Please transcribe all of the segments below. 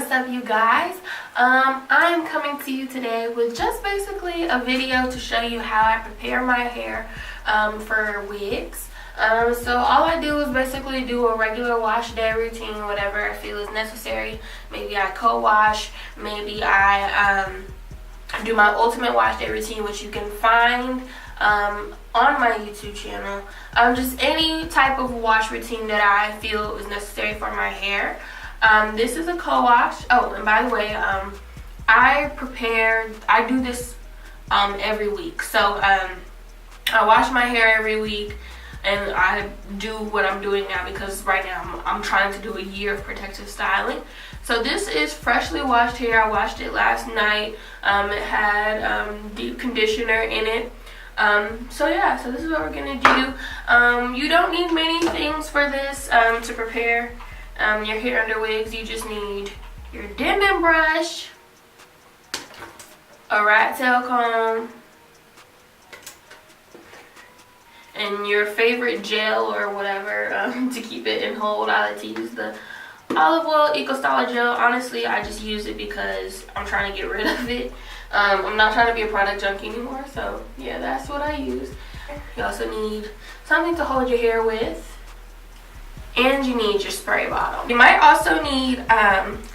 what's up you guys? I'm coming to you today with just basically a video to show you how I prepare my hair for wigs. So all I do is basically do a regular wash day routine, whatever I feel is necessary. Maybe I co-wash, maybe I do my ultimate wash day routine, which you can find on my YouTube channel. Just any type of wash routine that I feel is necessary for my hair. This is a co-wash. Oh, and by the way, I do this every week. So I wash my hair every week, and I do what I'm doing now because right now I'm trying to do a year of protective styling. So this is freshly washed hair. I washed it last night. It had deep conditioner in it. So yeah, so this is what we're gonna do. You don't need many things for this to prepare your hair under wigs. You just need your Denman brush, a rat tail comb, and your favorite gel or whatever to keep it and hold. I like to use the olive oil Eco Styler gel. Honestly, I just use it because I'm trying to get rid of it. I'm not trying to be a product junkie anymore, so yeah, that's what I use. You also need something to hold your hair with, and you need your spray bottle. You might also need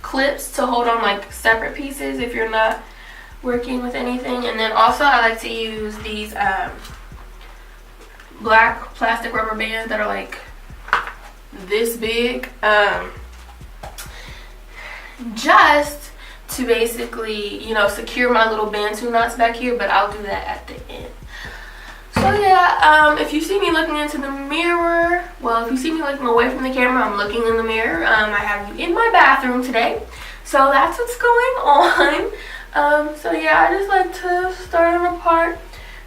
clips to hold on like separate pieces if you're not working with anything. And then also I like to use these black plastic rubber bands that are like this big, just to basically, you know, secure my little bantu knots back here, but I'll do that at the end. So yeah, if you see me looking into the mirror, well, if you see me looking away from the camera, I'm looking in the mirror. I have you in my bathroom today, so that's what's going on. So yeah, I just like to start on a part.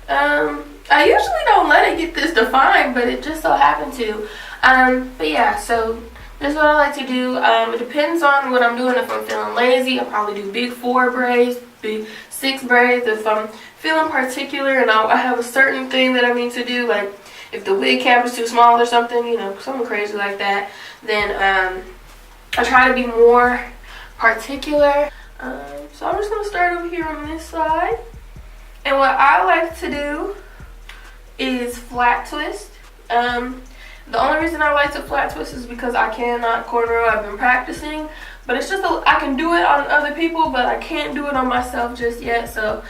I usually don't let it get this defined, but it just so happened to. But yeah, so this is what I like to do. It depends on what I'm doing. If I'm feeling lazy, I'll probably do big 4 braids, big 6 braids. If I'm feeling particular and I have a certain thing that I need to do, like if the wig cap is too small or something, you know, something crazy like that, then I try to be more particular. So I'm just going to start over here on this side. And what I like to do is flat twist. The only reason I like to flat twist is because I cannot cornrow. I've been practicing, but it's just I can do it on other people, but I can't do it on myself just yet. So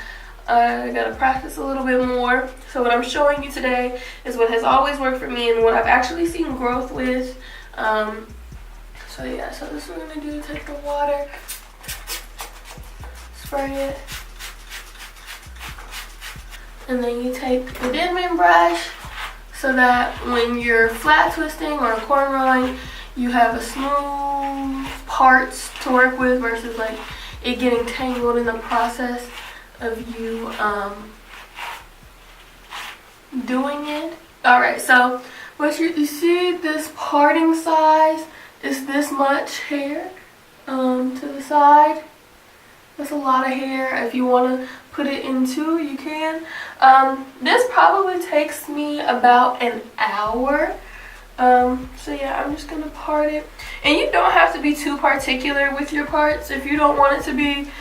I gotta practice a little bit more. So what I'm showing you today is what has always worked for me and what I've actually seen growth with. So yeah, so this is what I'm gonna do. Take the water, spray it, and then you take the Denman brush, so that when you're flat twisting or cornrowing, you have a smooth parts to work with versus like it getting tangled in the process of you doing it. Alright, so what you see, this parting size is this much hair to the side. That's a lot of hair. If you want to put it in 2, you can. This probably takes me about an hour. So yeah, I'm just going to part it. And you don't have to be too particular with your parts. If you don't want it to be,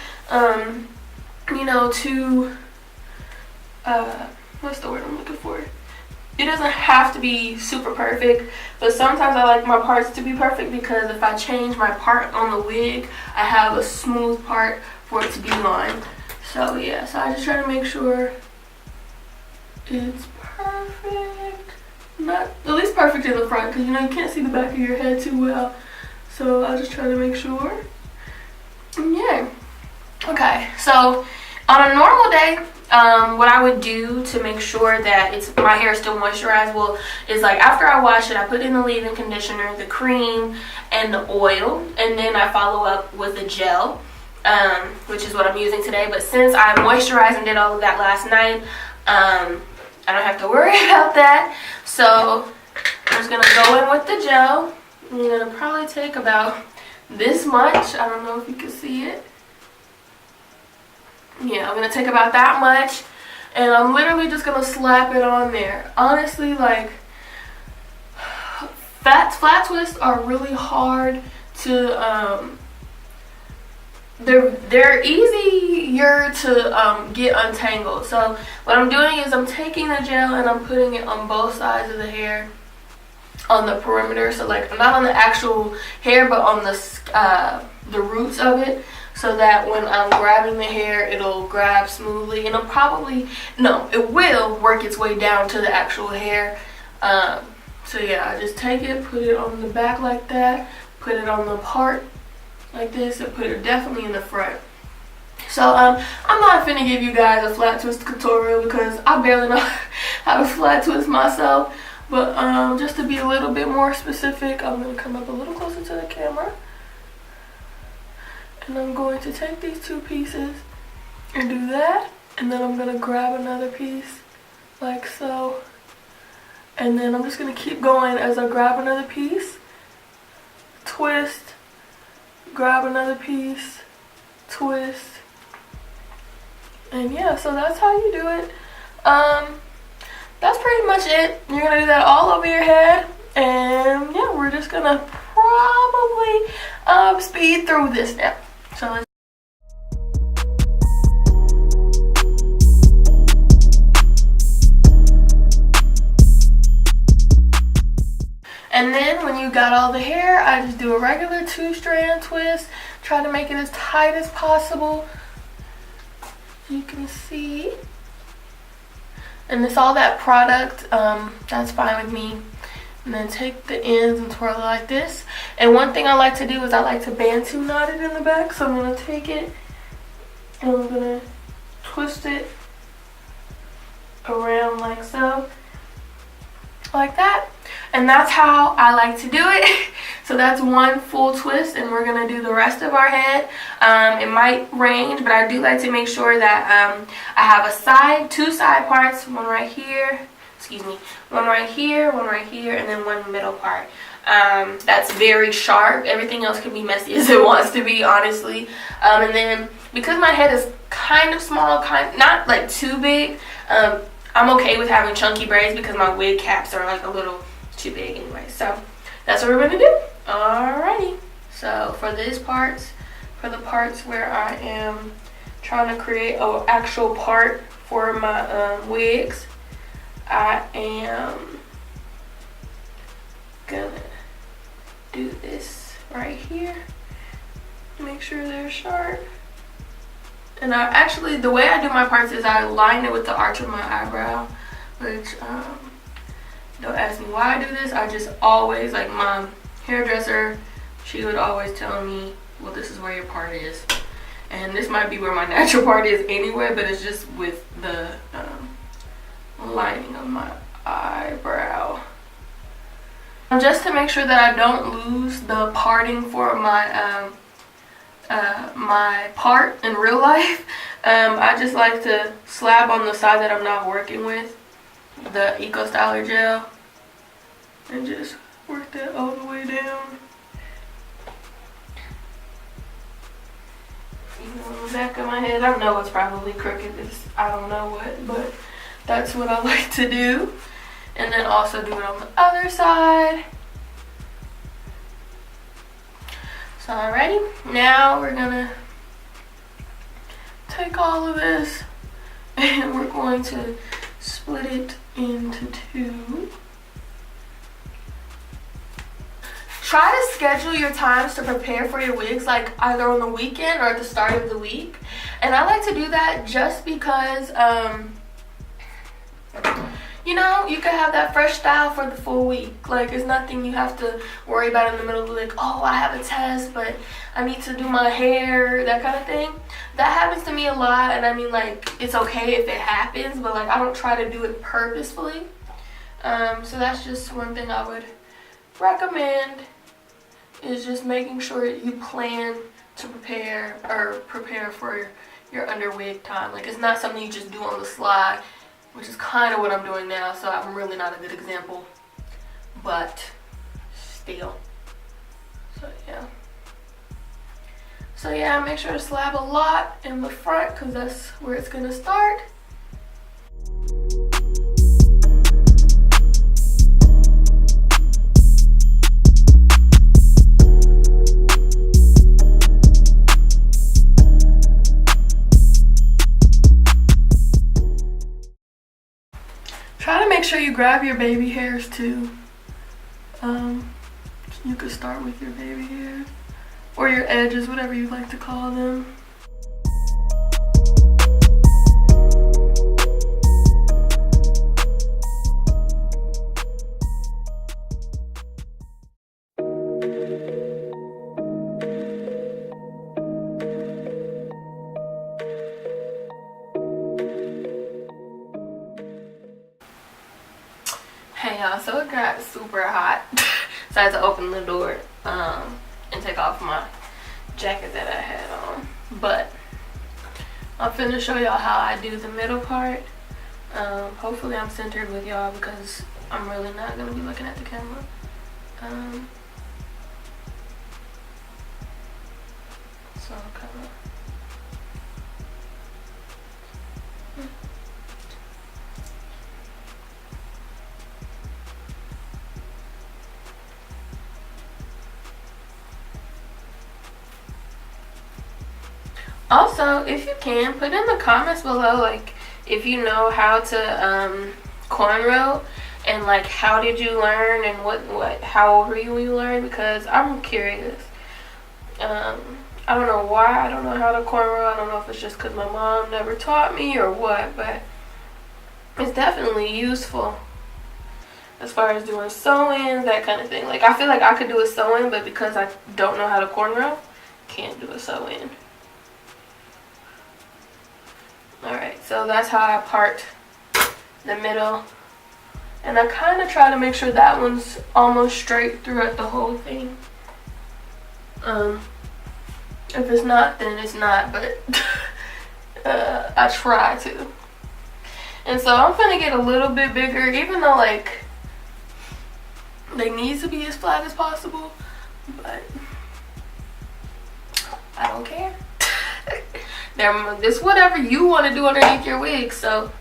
you know, too, what's the word I'm looking for? It doesn't have to be super perfect, but sometimes I like my parts to be perfect because if I change my part on the wig, I have a smooth part for it to be on. So yeah, so I just try to make sure it's perfect. Not at least perfect in the front, because you know you can't see the back of your head too well. So I just try to make sure. And yeah. Okay, so on a normal day, what I would do to make sure that my hair is still moisturized, well, is like after I wash it, I put in the leave-in conditioner, the cream, and the oil, and then I follow up with a gel, which is what I'm using today. But since I moisturized and did all of that last night, I don't have to worry about that. So I'm just gonna go in with the gel. I'm gonna probably take about this much. I don't know if you can see it. Yeah, I'm gonna take about that much, and I'm literally just gonna slap it on there. Honestly, like flat twists are really hard to they're easier to get untangled. So what I'm doing is I'm taking the gel and I'm putting it on both sides of the hair, on the perimeter. So like not on the actual hair, but on the roots of it, so that when I'm grabbing the hair, it'll grab smoothly, and it will work its way down to the actual hair. So yeah, I just take it, put it on the back like that, put it on the part like this, and put it definitely in the front. So I'm not finna give you guys a flat twist tutorial because I barely know how to flat twist myself. But just to be a little bit more specific, I'm gonna come up a little closer to the camera, and I'm going to take these two pieces and do that, and then I'm gonna grab another piece like so, and then I'm just gonna keep going as I grab another piece, twist, grab another piece, twist, and yeah, so that's how you do it. That's pretty much it. You're gonna do that all over your head, and yeah, we're just gonna probably speed through this now. So let's. And then when you got all the hair, I just do a regular 2-strand twist. Try to make it as tight as possible. You can see. And it's all that product, that's fine with me. And then take the ends and twirl it like this. And one thing I like to do is I like to bantu knot it in the back. So I'm going to take it and I'm going to twist it around like so. Like that. And that's how I like to do it. So that's one full twist, and we're going to do the rest of our head. It might range, but I do like to make sure that I have two side parts, one right here, one right here, and then one middle part. That's very sharp. Everything else can be messy as it wants to be, honestly. And then because my head is kind of small, not like too big, I'm okay with having chunky braids because my wig caps are like a little too big anyway. So that's what we're going to do. Alrighty. So for the parts where I am trying to create an actual part for my wigs, I am gonna do this right here. Make sure they're sharp. And the way I do my parts is I line it with the arch of my eyebrow, which don't ask me why I do this. I just always, like my hairdresser, she would always tell me, well, this is where your part is. And this might be where my natural part is anyway, but it's just with the lining of my eyebrow. Just to make sure that I don't lose the parting for my my part in real life, I just like to slab on the side that I'm not working with the Eco Styler gel and just work that all the way down. Even on the back of my head, I know it's probably crooked, I don't know what, but that's what I like to do. And then also do it on the other side. So alrighty, now we're gonna take all of this and we're going to split it into two. Try to schedule your times to prepare for your wigs, like either on the weekend or at the start of the week. And I like to do that just because, you know, you can have that fresh style for the full week. Like, it's nothing you have to worry about in the middle of the week. Oh, I have a test, but I need to do my hair, that kind of thing. That happens to me a lot, and I mean, like, it's okay if it happens, but, like, I don't try to do it purposefully. So that's just one thing I would recommend, is just making sure you plan to prepare for your under wig time. Like, it's not something you just do on the slide, which is kind of what I'm doing now, so I'm really not a good example, but still. So yeah, make sure to slab a lot in the front because that's where it's gonna start. Try to make sure you grab your baby hairs too. You could start with your baby hairs or your edges, whatever you like to call them. Hey y'all, so it got super hot, so I had to open the door and take off my jacket that I had on. But I'm finna show y'all how I do the middle part. Hopefully I'm centered with y'all because I'm really not gonna be looking at the camera. So kind of. Also, if you can, put in the comments below, like, if you know how to cornrow, and like, how did you learn, and how old were you when you learned? Because I'm curious. I don't know why I don't know how to cornrow. I don't know if it's just because my mom never taught me or what, but it's definitely useful as far as doing sew-ins, that kind of thing. Like, I feel like I could do a sew-in, but because I don't know how to cornrow, can't do a sew-in. Alright, so that's how I part the middle. And I kind of try to make sure that one's almost straight throughout the whole thing. If it's not, then it's not, but I try to. And so I'm gonna get a little bit bigger, even though, like, they need to be as flat as possible, but I don't care. It's whatever you want to do underneath your wig. So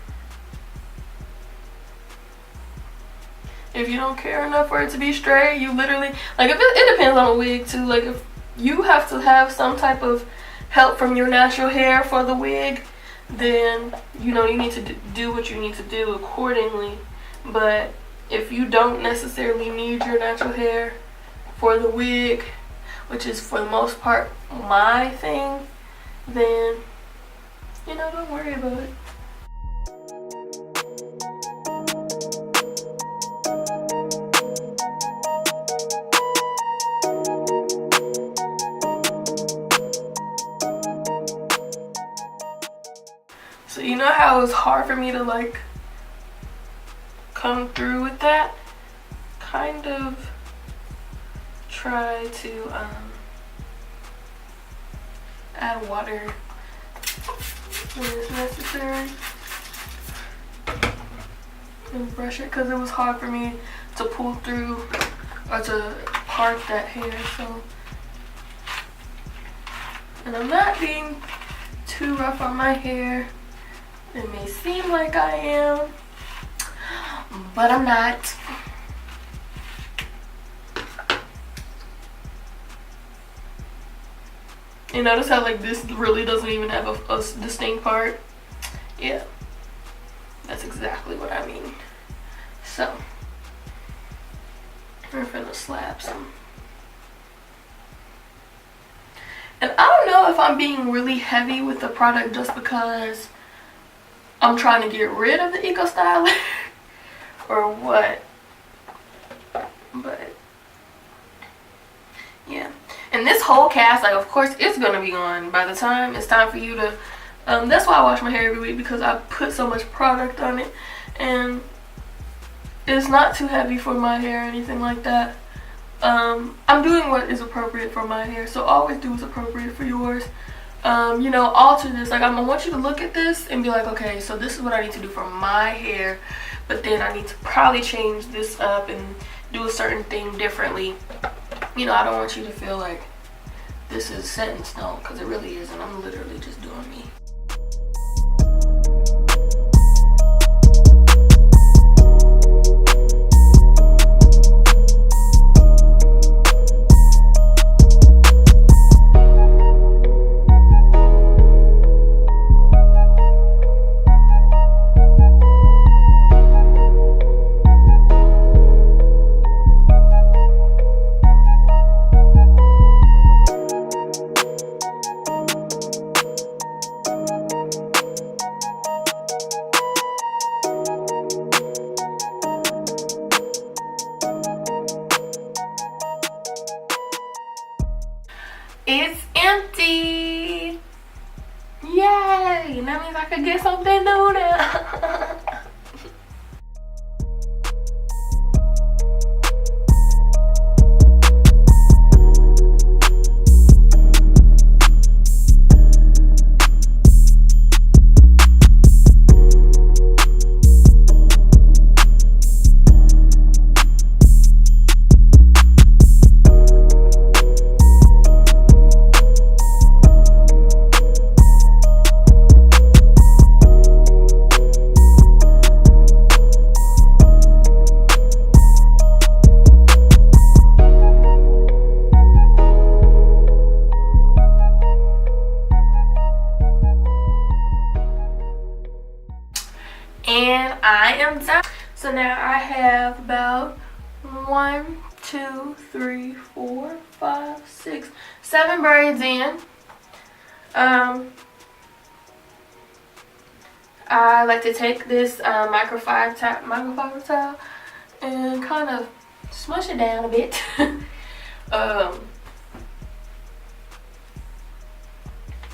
if you don't care enough for it to be straight, you literally, like, if it depends on a wig too. Like, if you have to have some type of help from your natural hair for the wig, then you know you need to do what you need to do accordingly. But if you don't necessarily need your natural hair for the wig, which is for the most part my thing, then, you know, don't worry about it. So you know how it was hard for me to, like, come through with that? Kind of try to add water when it's necessary and brush it, because it was hard for me to pull through or to part that hair. So, and I'm not being too rough on my hair. It may seem like I am, but I'm not. You notice how, like, this really doesn't even have a distinct part? Yeah, that's exactly what I mean. So, we're gonna slap some. And I don't know if I'm being really heavy with the product just because I'm trying to get rid of the Eco Styler or what, but yeah. And this whole cast, like, of course, it's gonna be on by the time it's time for you to, that's why I wash my hair every week, because I put so much product on it, and it's not too heavy for my hair or anything like that. I'm doing what is appropriate for my hair, so always do what's appropriate for yours. You know, alter this. Like, I want you to look at this and be like, okay, so this is what I need to do for my hair, but then I need to probably change this up and do a certain thing differently. You know, I don't want you to feel like this is set in stone, because it really isn't. I'm literally just doing me. it's empty. Yay! That means I could get something new now. And I am done. So now I have about 1, 2, 3, 4, 5, 6, 7 braids in. I like to take this microfiber towel and kind of smush it down a bit.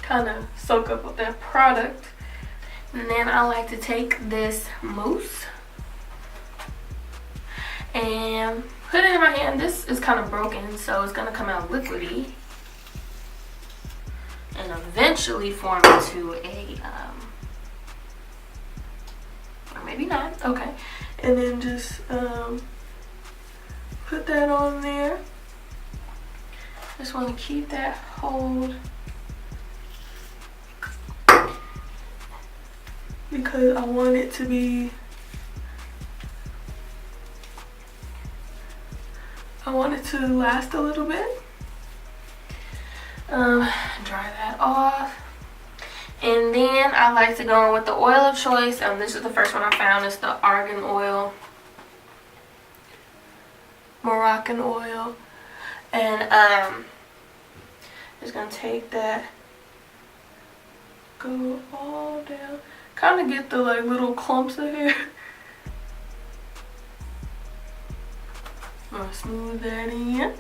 Kind of soak up with that product. And then I like to take this mousse and put it in my hand. This is kind of broken, so it's going to come out liquidy and eventually form into a, or maybe not, okay. And then just put that on there. Just want to keep that hold, because I want it to be, I want it to last a little bit. Dry that off. And then I like to go in with the oil of choice. This is the first one I found. It's the argan oil, Moroccan oil. And just gonna take that, go all down. Kind of get the like little clumps of hair. I'm gonna smooth that in.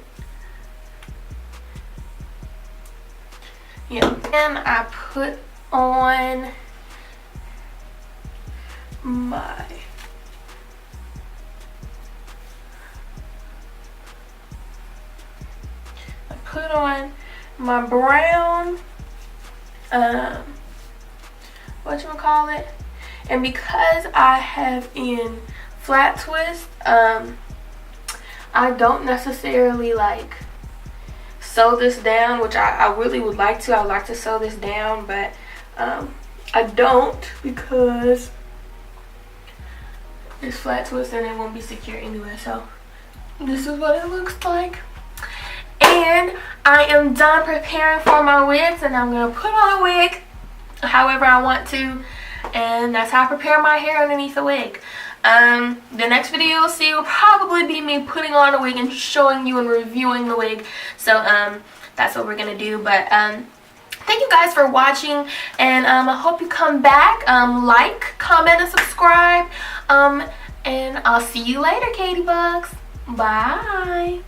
Yeah, and I put on my brown whatchamacallit, and because I have in flat twist, I don't necessarily like sew this down, which I really would like to. I would like to sew this down, but I don't, because it's flat twist and it won't be secure anyway. So this is what it looks like. And I am done preparing for my wigs, and I'm going to put on a wig however I want to, and that's how I prepare my hair underneath a wig. The next video you'll see will probably be me putting on a wig and showing you and reviewing the wig. So that's what we're gonna do. But thank you guys for watching, and I hope you come back, like, comment, and subscribe, and I'll see you later, Katie Bugs. Bye.